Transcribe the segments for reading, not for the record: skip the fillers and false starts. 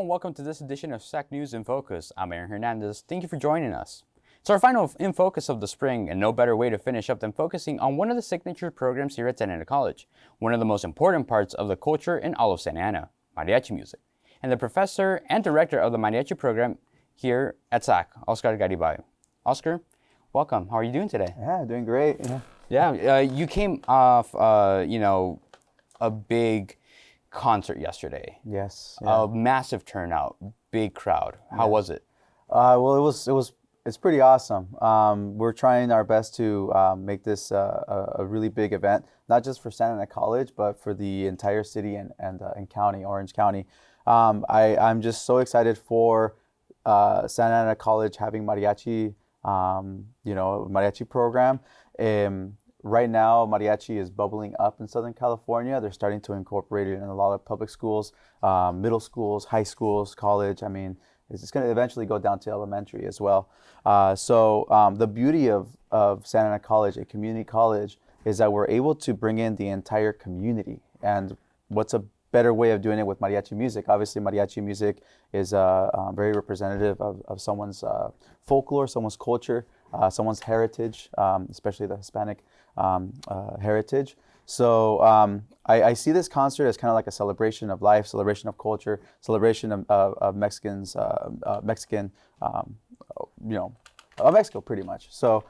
and welcome to this edition of SAC News in Focus. I'm Aaron Hernandez. Thank you for joining us. It's our final In Focus of the spring, and no better way to finish up than focusing on one of the signature programs here at Santa Ana College, one of the most important parts of the culture in all of Santa Ana, mariachi music, and the professor and director of the mariachi program here at SAC, Oscar Garibay. Oscar, welcome. How are you doing today? Yeah, doing great. You came off, a big concert yesterday. Yes. A massive turnout, big crowd. How was it? It's pretty awesome. We're trying our best to make this a really big event, not just for Santa Ana College, but for the entire city and county, Orange County. I'm just so excited for Santa Ana College having mariachi, mariachi program. Right now, mariachi is bubbling up in Southern California. They're starting to incorporate it in a lot of public schools, middle schools, high schools, college. I mean, it's going to eventually go down to elementary as well. The beauty of Santa Ana College, a community college, is that we're able to bring in the entire community. And what's a better way of doing it with mariachi music? Obviously, mariachi music is very representative of someone's folklore, someone's culture, someone's heritage, especially the Hispanic heritage. So I see this concert as kind of like a celebration of life, celebration of culture, celebration of Mexicans, of Mexico pretty much. So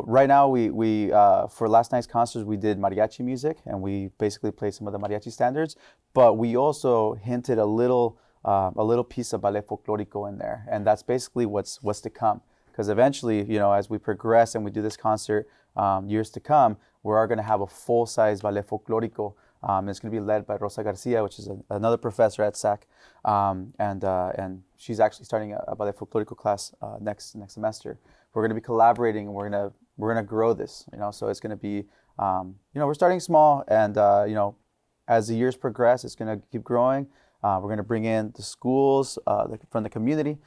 right now we for last night's concerts we did mariachi music, and we basically played some of the mariachi standards, but we also hinted a little piece of ballet folklorico in there, and that's basically what's to come. Because eventually, as we progress and we do this concert years to come, we are going to have a full-size ballet folklorico. It's going to be led by Rosa Garcia, which is another professor at SAC, and she's actually starting a ballet folklorico class next semester. We're going to be collaborating, and we're going to grow this. So it's going to be, we're starting small, and as the years progress, it's going to keep growing. We're going to bring in the schools from the community.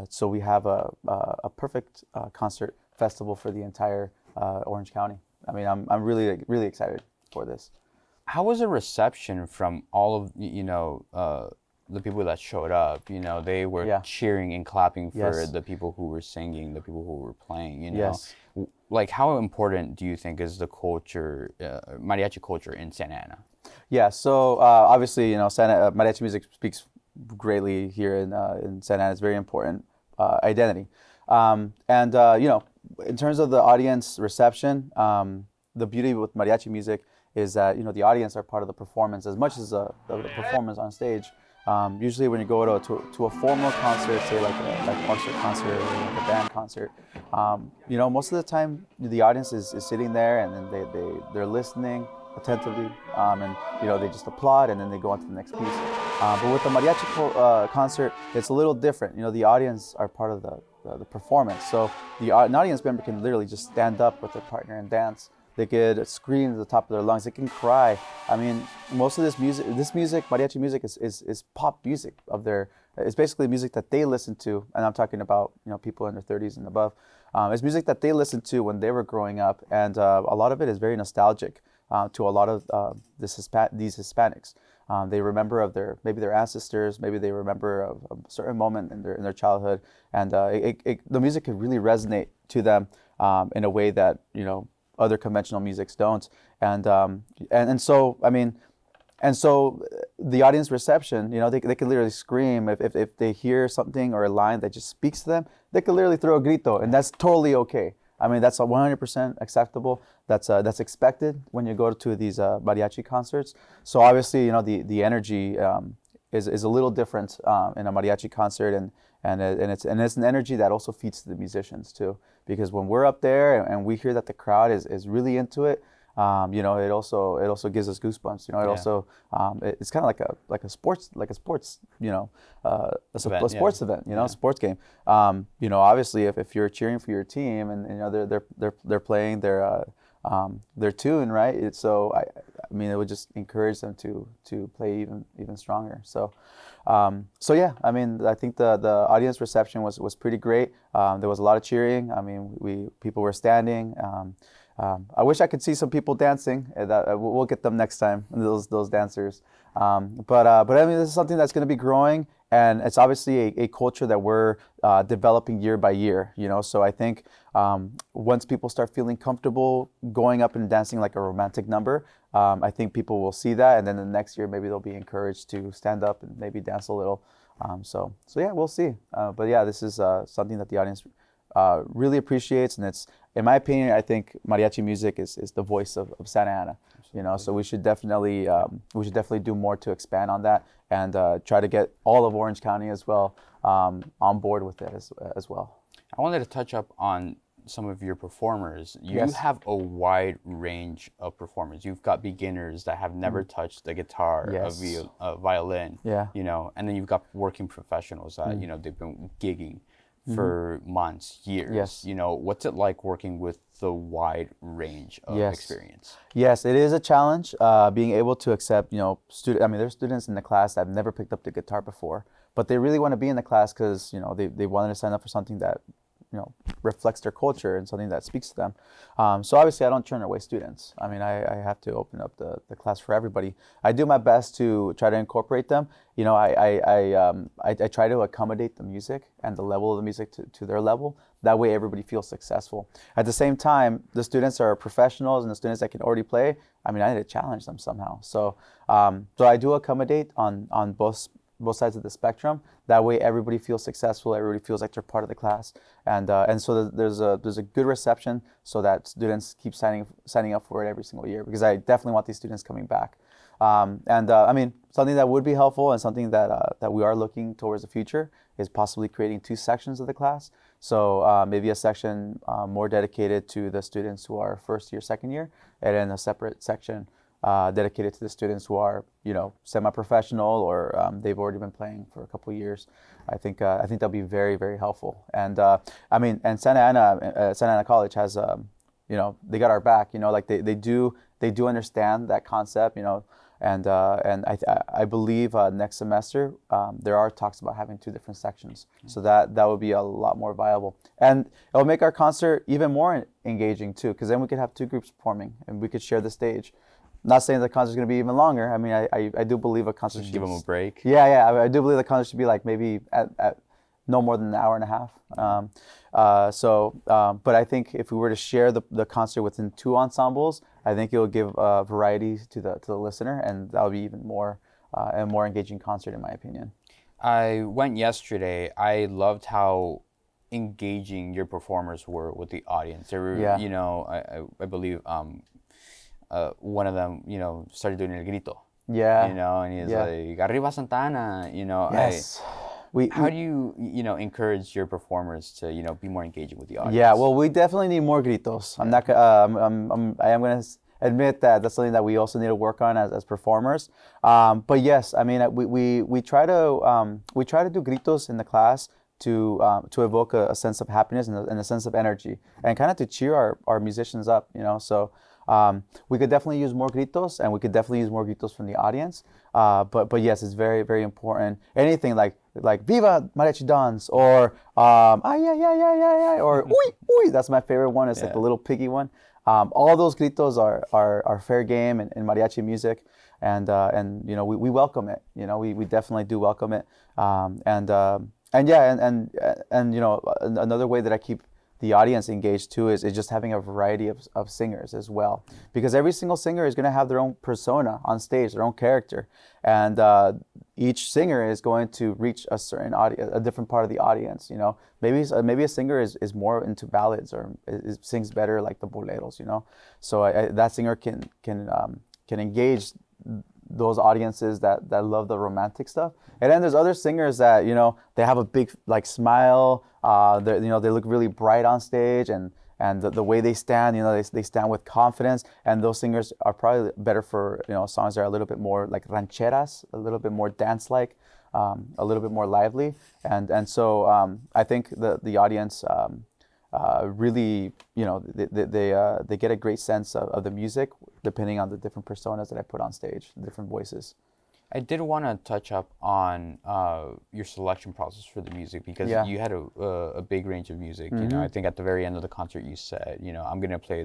So we have a perfect concert festival for the entire Orange County. I mean, I'm really, really excited for this. How was the reception from all of the people that showed up? They were cheering and clapping for the people who were singing, the people who were playing. Yes. Like, how important do you think is the culture, mariachi culture in Santa Ana? Yeah. So obviously, mariachi music speaks greatly here in Santa Ana. It's very important identity. In terms of the audience reception, the beauty with mariachi music is that the audience are part of the performance as much as the performance on stage. Usually, when you go to a formal concert, say like an orchestra concert or like a band concert, most of the time the audience is sitting there, and then they're listening attentively, and they just applaud, and then they go on to the next piece. But with the mariachi concert, it's a little different. The audience are part of the performance, so an audience member can literally just stand up with their partner and dance. They could scream at the top of their lungs. They can cry. I mean, most of this music, mariachi music, is pop music it's basically music that they listen to, and I'm talking about people in their 30s and above. It's music that they listened to when they were growing up, and a lot of it is very nostalgic to a lot of these Hispanics. They remember of maybe their ancestors, maybe they remember of a certain moment in their childhood, and the music can really resonate to them in a way that other conventional musics don't. And so the audience reception, they can literally scream if they hear something or a line that just speaks to them. They can literally throw a grito, and that's totally okay. I mean, that's 100% acceptable. That's expected when you go to these mariachi concerts. So obviously, the energy is a little different in a mariachi concert, and it's an energy that also feeds the musicians too. Because when we're up there and we hear that the crowd is really into it, it also gives us goosebumps. It's kind of like a sports event, sports game. Obviously if you're cheering for your team and they're playing their tune, right? I mean, it would just encourage them to play even stronger. So yeah, I mean, I think the audience reception was pretty great. There was a lot of cheering. I mean, people were standing. I wish I could see some people dancing. We'll get them next time, those dancers. But I mean, this is something that's going to be growing, and it's obviously a culture that we're developing year by year. So I think once people start feeling comfortable going up and dancing like a romantic number, I think people will see that, and then the next year maybe they'll be encouraged to stand up and maybe dance a little. So yeah, we'll see. But yeah, this is something that the audience really appreciates, and it's, in my opinion, I think mariachi music is the voice of Santa Ana. So we should definitely do more to expand on that, and try to get all of Orange County as well on board with it as well. I wanted to touch up on some of your performers. You Yes. have a wide range of performers. You've got beginners that have never touched the guitar, Yes. a violin, Yeah. and then you've got working professionals that, they've been gigging for months, years. Yes. What's it like working with the wide range of Yes. experience? Yes, it is a challenge being able to accept, there's students in the class that have never picked up the guitar before, but they really want to be in the class because, they wanted to sign up for something that, reflects their culture and something that speaks to them. So obviously I don't turn away students. I mean, I have to open up the class for everybody. I do my best to try to incorporate them. I try to accommodate the music and the level of the music to their level. That way everybody feels successful. At the same time, the students are professionals, and the students that can already play, I mean, I need to challenge them somehow. So I do accommodate on both sides of the spectrum. That way everybody feels successful, everybody feels like they're part of the class, and so there's a good reception, so that students keep signing up for it every single year, because I definitely want these students coming back. I mean, something that would be helpful, and something that we are looking towards the future, is possibly creating 2 sections of the class. So maybe a section more dedicated to the students who are first year, second year, and then a separate section dedicated to the students who are, semi-professional, or they've already been playing for a couple of years. I think that'll be very, very helpful. And I mean, and Santa Ana College has, they got our back. Like they do understand that concept. And I believe next semester there are talks about having 2 different sections, so that would be a lot more viable, and it'll make our concert even more engaging too, because then we could have 2 groups performing and we could share the stage. Not saying the concert's going to be even longer. I mean, I do believe a concert should Give them a break. Yeah, I do believe the concert should be like maybe at no more than an hour and a half. But I think if we were to share the concert within 2 ensembles, I think it will give variety to the listener, and that would be even more a more engaging concert, in my opinion. I went yesterday. I loved how engaging your performers were with the audience. They were, Yeah. I believe one of them, started doing el grito. Yeah. And he's like, "Arriba Santana," Yes. How do you, encourage your performers to, be more engaging with the audience? Yeah, well, we definitely need more gritos. I am going to admit that that's something that we also need to work on as performers. But yes, I mean, we try to do gritos in the class to evoke a sense of happiness and a sense of energy, and kind of to cheer our musicians up. So we could definitely use more gritos, and we could definitely use more gritos from the audience. But yes, it's very, very important. Anything like "Viva Mariachi Dons," or yeah, or "Uy, uy." That's my favorite one. It's like the little piggy one. All those gritos are fair game in mariachi music, and we welcome it. We definitely do welcome it. Another way that I keep the audience engaged too is just having a variety of singers as well, because every single singer is going to have their own persona on stage, their own character, and each singer is going to reach a certain audience, a different part of the audience. Maybe a singer is more into ballads, or sings better like the boleros. So that singer can engage those audiences that love the romantic stuff. And then there's other singers that they have a big smile. They look really bright on stage, and the way they stand, they stand with confidence. And those singers are probably better for songs that are a little bit more like rancheras, a little bit more dance-like, a little bit more lively. And so I think the audience really, they get a great sense of the music, depending on the different personas that I put on stage, the different voices. I did want to touch up on your selection process for the music because Yeah. you had a big range of music. You know, I think at the very end of the concert you said, you know, I'm gonna play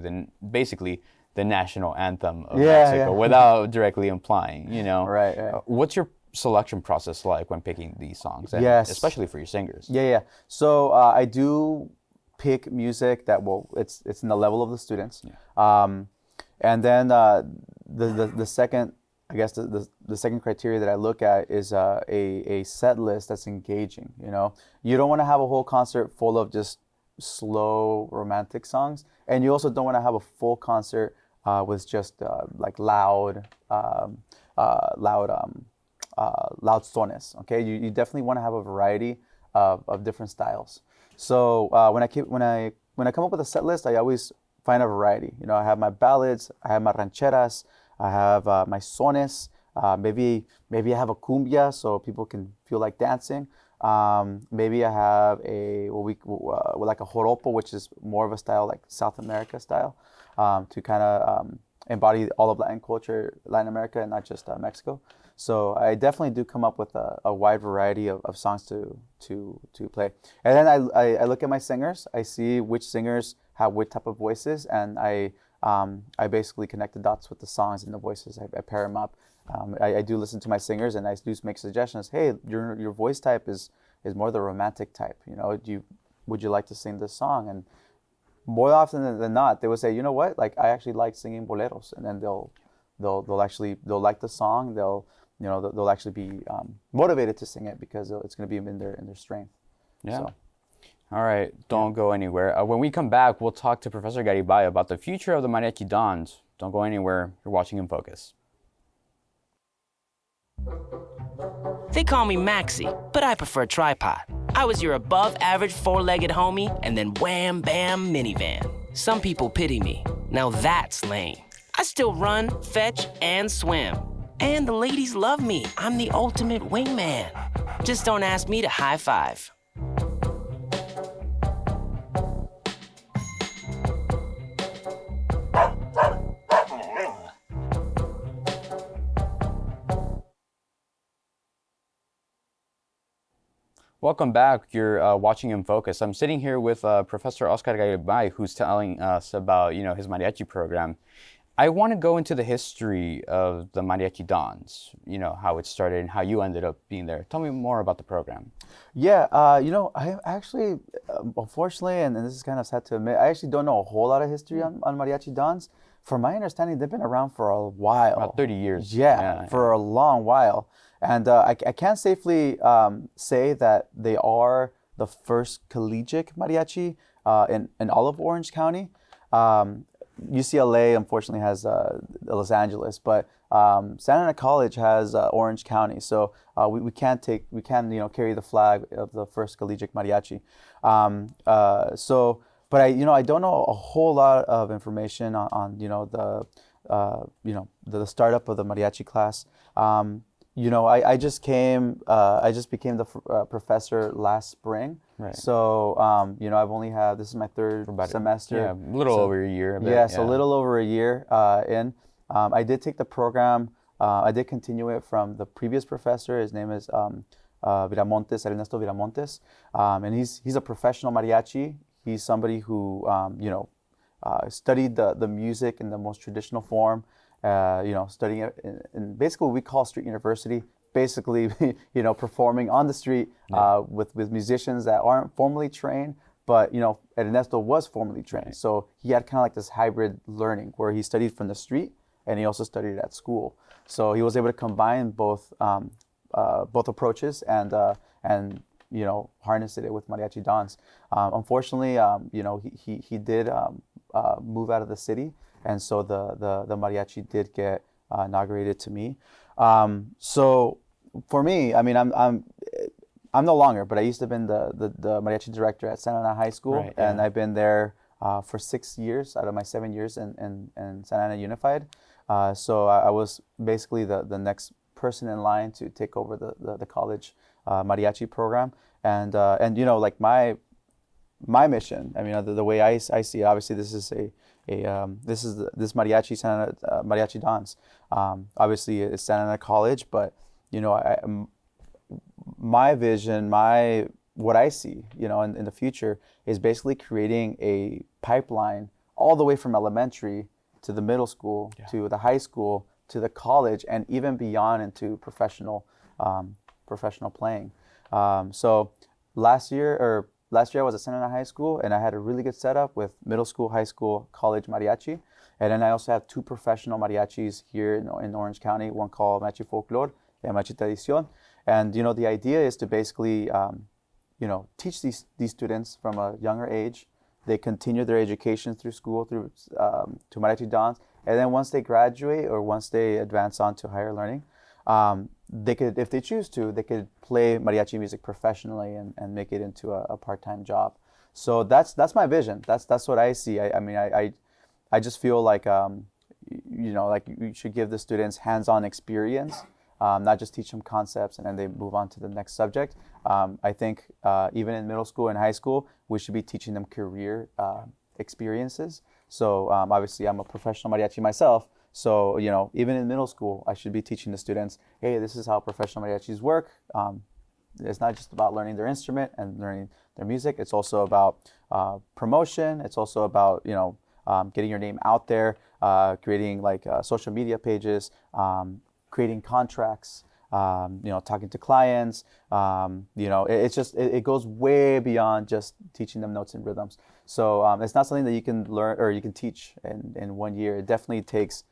basically the national anthem of Mexico without directly implying. You know, Right, right. What's your selection process like when picking these songs, and Yes. especially for your singers? Yeah. So I do pick music that it's in the level of the students. And then the second, I guess the second criteria that I look at is a set list that's engaging. You know, you don't want to have a whole concert full of just slow romantic songs, and you also don't want to have a full concert with just like loud sones. Okay, you definitely want to have a variety of different styles. So when I come up with a set list, I always find a variety. You know, I have my ballads, I have my rancheras, I have my sones. Maybe I have a cumbia so people can feel like dancing. Maybe I have like a joropo, which is more of a style like South America style, to kind of embody all of Latin America, and not just Mexico. So I definitely do come up with a wide variety of songs to play. And then I look at my singers. I see which singers have what type of voices, and I basically connect the dots with the songs and the voices. I pair them up. I do listen to my singers, and I do make suggestions. Hey, your voice type is more the romantic type. You know, would you like to sing this song? And more often than not, they would say, you know what, like I actually like singing boleros, and then they'll like the song. They'll actually be motivated to sing it because it's going to be in their strength. Yeah. So. All right, don't go anywhere. When we come back, we'll talk to Professor Garibay about the future of the Mariachi Dons. Don't go anywhere. You're watching In Focus. They call me Maxie, but I prefer tripod. I was your above-average four-legged homie, and then wham, bam, minivan. Some people pity me. Now that's lame. I still run, fetch, and swim. And the ladies love me. I'm the ultimate wingman. Just don't ask me to high five. Welcome back. You're watching In Focus. I'm sitting here with Professor Oscar Garibay, who's telling us about his mariachi program. I want to go into the history of the Mariachi Dons, how it started and how you ended up being there. Tell me more about the program. Yeah, I actually, unfortunately, and this is kind of sad to admit, I actually don't know a whole lot of history on Mariachi Dons. From my understanding, they've been around for a while. About 30 years. Yeah, for a long while. And I can safely say that they are the first collegiate mariachi in all of Orange County. UCLA unfortunately has Los Angeles, but Santa Ana College has Orange County. So we can carry the flag of the first collegiate mariachi. But I don't know a whole lot of information on the startup of the mariachi class. I just became the professor last spring. Right. So, I've only had, this is my third semester. Yeah, a little over a year. So a little over a year in. I did take the program. I did continue it from the previous professor. His name is Viramontes, Ernesto Viramontes. And he's a professional mariachi. He's somebody who, studied the music in the most traditional form. Studying it in basically what we call street university, basically, performing on the street with musicians that aren't formally trained, but, Ernesto was formally trained. Right. So he had kind of like this hybrid learning where he studied from the street and he also studied at school. So he was able to combine both approaches and harness it with Mariachi Dons. Unfortunately, he did move out of the city. And so the mariachi did get inaugurated to me. So for me, I mean, I'm no longer, but I used to have been the mariachi director at Santa Ana High School, right, yeah. And I've been there for 6 years out of my 7 years in Santa Ana Unified. So I was basically the next person in line to take over the college mariachi program, and like my mission. I mean, the way I see it, obviously this is this mariachi Mariachi Dons. Obviously it's Santa Ana College, but my vision, what I see, in the future is basically creating a pipeline all the way from elementary to the middle school, to the high school, to the college, and even beyond into professional playing. So last year I was at Santa Ana High School, and I had a really good setup with middle school, high school, college mariachi. And then I also have 2 professional mariachis here in Orange County, one called Mariachi Folklore and Mariachi Tradición. And, the idea is to basically, teach these students from a younger age. They continue their education through school, to Mariachi Dons. And then once they graduate or once they advance on to higher learning, they could, if they choose to, they could play mariachi music professionally and make it into a part-time job. So that's my vision. That's what I see. I just feel like, like you should give the students hands-on experience, not just teach them concepts and then they move on to the next subject. I think even in middle school and high school, we should be teaching them career experiences. So obviously I'm a professional mariachi myself. So, even in middle school, I should be teaching the students, hey, this is how professional mariachis work. It's not just about learning their instrument and learning their music. It's also about promotion. It's also about, getting your name out there, creating social media pages, creating contracts, talking to clients. It goes way beyond just teaching them notes and rhythms. So it's not something that you can learn or you can teach in 1 year. It definitely takes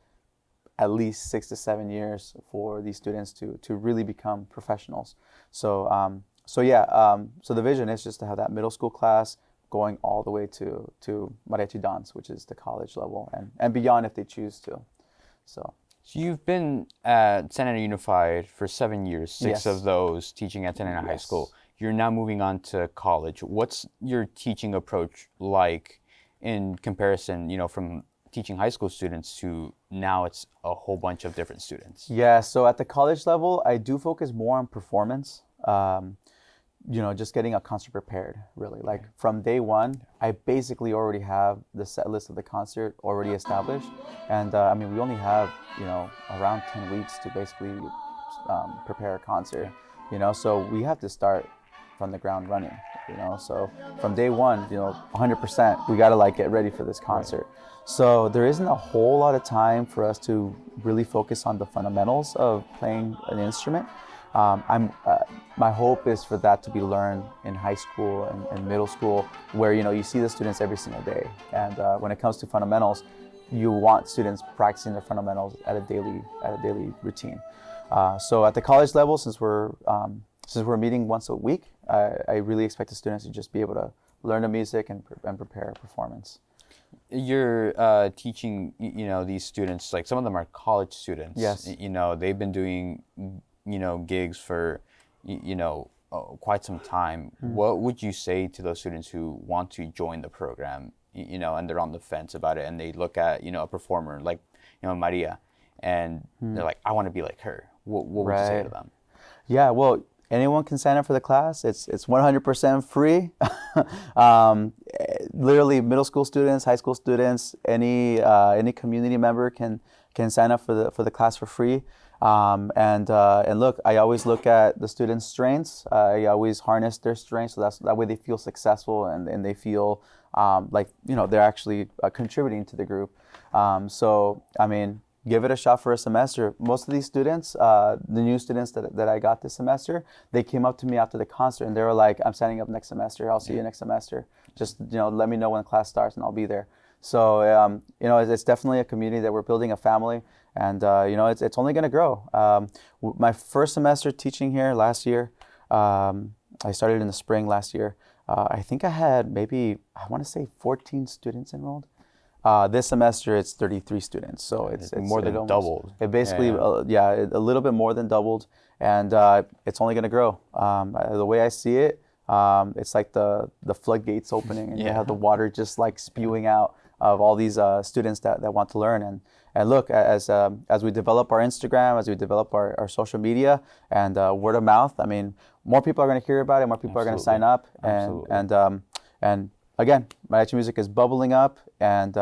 at least 6 to 7 years for these students to really become professionals. So the vision is just to have that middle school class going all the way to Mariachi Dons, which is the college level, and beyond if they choose to. So you've been at Santa Ana Unified for 7 years, 6 Yes. of those teaching at Santa Ana High School. You're now moving on to college. What's your teaching approach like in comparison, from teaching high school students to now it's a whole bunch of different students? Yeah, so at the college level, I do focus more on performance. Just getting a concert prepared, really. Like from day one, I basically already have the set list of the concert already established. And we only have, around 10 weeks to basically prepare a concert, so we have to start from the ground running, so from day one, 100%, we gotta get ready for this concert. Right. So there isn't a whole lot of time for us to really focus on the fundamentals of playing an instrument. My hope is for that to be learned in high school and middle school, where you see the students every single day. And when it comes to fundamentals, you want students practicing their fundamentals at a daily routine. So at the college level, since we're meeting once a week, I really expect the students to just be able to learn the music and prepare a performance. You're teaching, these students, like some of them are college students. Yes. They've been doing, gigs for, quite some time. What would you say to those students who want to join the program, and they're on the fence about it, and they look at, a performer like, Maria, and they're like, I want to be like her. What would you say to them? Yeah, well, anyone can sign up for the class. It's 100% free. Literally, middle school students, high school students, any community member can sign up for the class for free. And look, I always look at the students' strengths. I always harness their strengths, so that way they feel successful and they feel they're actually contributing to the group. Give it a shot for a semester. Most of these students, the new students that I got this semester, they came up to me after the concert and they were like, I'm signing up next semester. I'll see you next semester. Just, let me know when class starts and I'll be there. So, it's definitely a community that we're building, a family, and, it's only going to grow. My first semester teaching here last year, I started in the spring last year. I think I had maybe, I want to say 14 students enrolled. This semester it's 33 students, so it's more than doubled. It basically, a little bit more than doubled, and it's only going to grow. The way I see it, it's like the floodgates opening, and you have the water just spewing out of all these students that want to learn. And look, as we develop our Instagram, as we develop our social media and word of mouth, more people are going to hear about it, more people are going to sign up, and again, mariachi music is bubbling up, and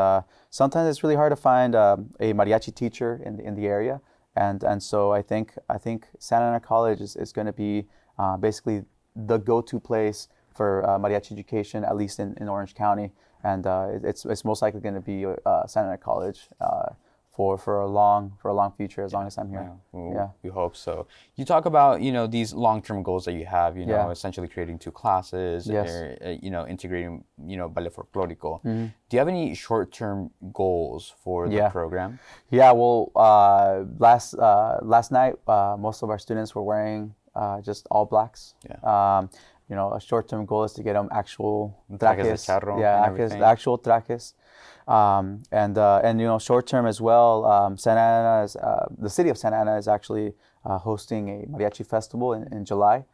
sometimes it's really hard to find a mariachi teacher in the area. and so I think Santa Ana College is going to be basically the go-to place for mariachi education, at least in Orange County, and it's most likely going to be Santa Ana College for a long future, as long as I'm here. We hope so. You talk about these long-term goals that you have, essentially creating 2 classes, Yes. integrating ballet folklorico. Do you have any short-term goals for the program? Yeah, well, last night most of our students were wearing just all blacks. A short-term goal is to get them actual trajes. Actual trajes. And short-term as well, Santa Ana is, the city of Santa Ana is actually hosting a mariachi festival in July.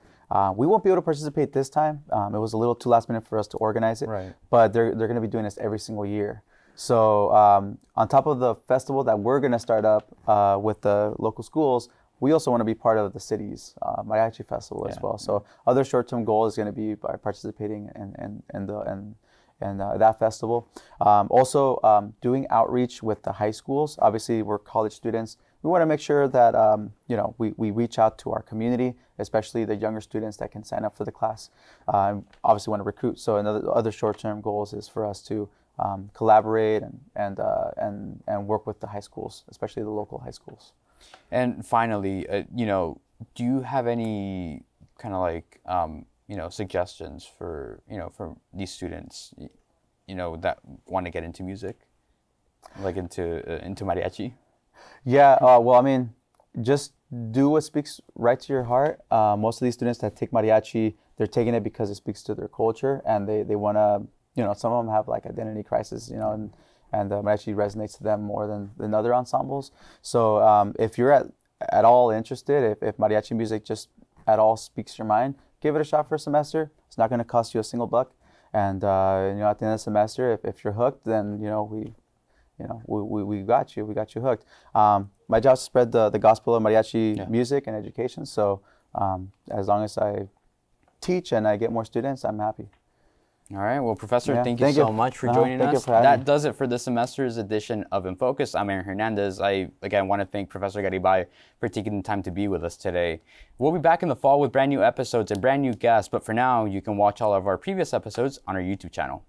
We won't be able to participate this time. It was a little too last minute for us to organize it, but they're going to be doing this every single year. So on top of the festival that we're going to start up with the local schools, we also want to be part of the city's mariachi festival as well. So other short-term goal is going to be by participating in that festival. Also doing outreach with the high schools. Obviously, we're college students. We want to make sure that we reach out to our community, especially the younger students that can sign up for the class. Obviously, want to recruit. So other short-term goals is for us to collaborate and work with the high schools, especially the local high schools. And finally, do you have any kind of like suggestions for for these students that want to get into music, like into mariachi? Yeah, well, I mean, just do what speaks right to your heart. Most of these students that take mariachi, they're taking it because it speaks to their culture, and they want to, some of them have like identity crisis, and mariachi resonates to them more than other ensembles. So if you're at all interested, if mariachi music just at all speaks your mind, give it a shot for a semester. It's not going to cost you a single buck. And at the end of the semester, if you're hooked, then we got you. We got you hooked. My job is to spread the gospel of mariachi music and education. So as long as I teach and I get more students, I'm happy. All right. Well, Professor, thank you so much for joining us. That does it for this semester's edition of In Focus. I'm Aaron Hernandez. I, again, want to thank Professor Garibay for taking the time to be with us today. We'll be back in the fall with brand new episodes and brand new guests. But for now, you can watch all of our previous episodes on our YouTube channel.